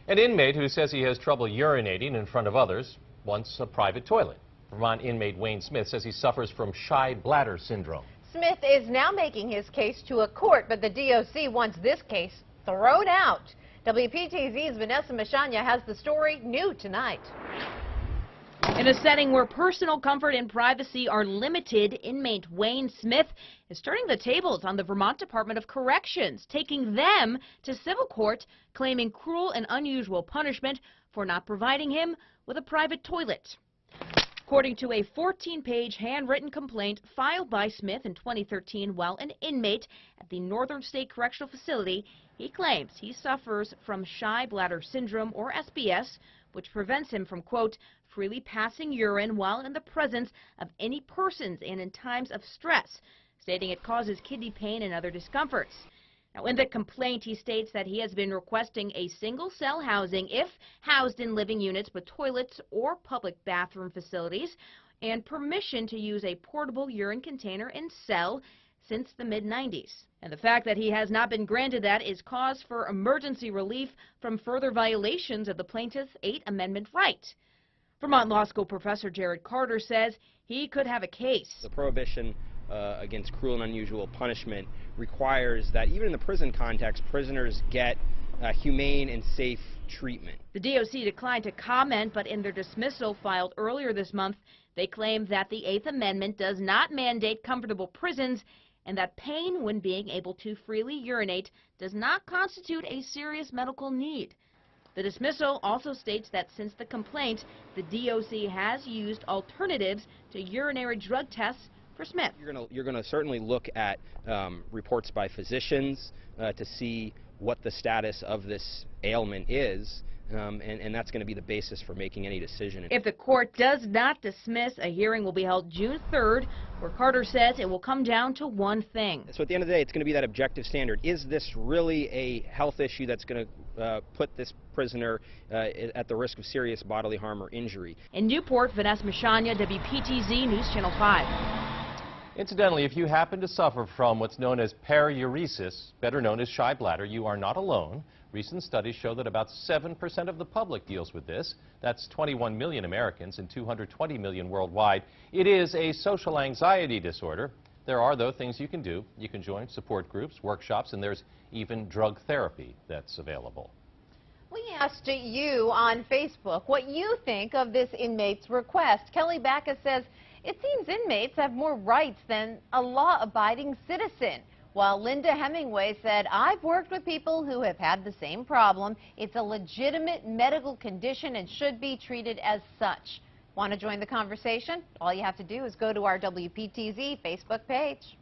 An inmate who says he has trouble urinating in front of others wants a private toilet. Vermont inmate Wayne Smith says he suffers from shy bladder syndrome. Smith is now making his case to a court, but the DOC wants this case thrown out. WPTZ's Vanessa Mashanya has the story new tonight. In a setting where personal comfort and privacy are limited, inmate Wayne Smith is turning the tables on the Vermont Department of Corrections, taking them to civil court, claiming cruel and unusual punishment for not providing him with a private toilet. According to a 14-page handwritten complaint filed by Smith in 2013 while an inmate at the Northern State Correctional Facility, he claims he suffers from shy bladder syndrome, or SBS, which prevents him from, quote, freely passing urine while in the presence of any persons and in times of stress, stating it causes kidney pain and other discomforts. Now, in the complaint, he states that he has been requesting a single-cell housing if housed in living units with toilets or public bathroom facilities, and permission to use a portable urine container in cell since the mid-90s. And the fact that he has not been granted that is cause for emergency relief from further violations of the plaintiff's 8th Amendment right. Vermont Law School professor Jared Carter says he could have a case. The prohibition against cruel and unusual punishment requires that even in the prison context, prisoners get humane and safe treatment. The DOC declined to comment, but in their dismissal filed earlier this month, they claim that the 8th Amendment does not mandate comfortable prisons and that pain when being able to freely urinate does not constitute a serious medical need. The dismissal also states that since the complaint, the DOC has used alternatives to urinary drug tests for Smith. You're going to certainly look at reports by physicians to see what the status of this ailment is, and that's going to be the basis for making any decision. If the court does not dismiss, a hearing will be held June 3rd, where Carter says it will come down to one thing. So at the end of the day, it's going to be that objective standard. Is this really a health issue that's going to put this prisoner at the risk of serious bodily harm or injury? In Newport, Vanessa Mashanya, WPTZ News Channel 5. Incidentally, if you happen to suffer from what's known as paruresis, better known as shy bladder, you are not alone. Recent studies show that about 7% of the public deals with this. That's 21 million Americans and 220 million worldwide. It is a social anxiety disorder. There are, though, things you can do. You can join support groups, workshops, and there's even drug therapy that's available. We asked you on Facebook what you think of this inmate's request. Kelly Backus says it seems inmates have more rights than a law-abiding citizen. While Linda Hemingway said, I've worked with people who have had the same problem. It's a legitimate medical condition and should be treated as such. Want to join the conversation? All you have to do is go to our WPTZ Facebook page.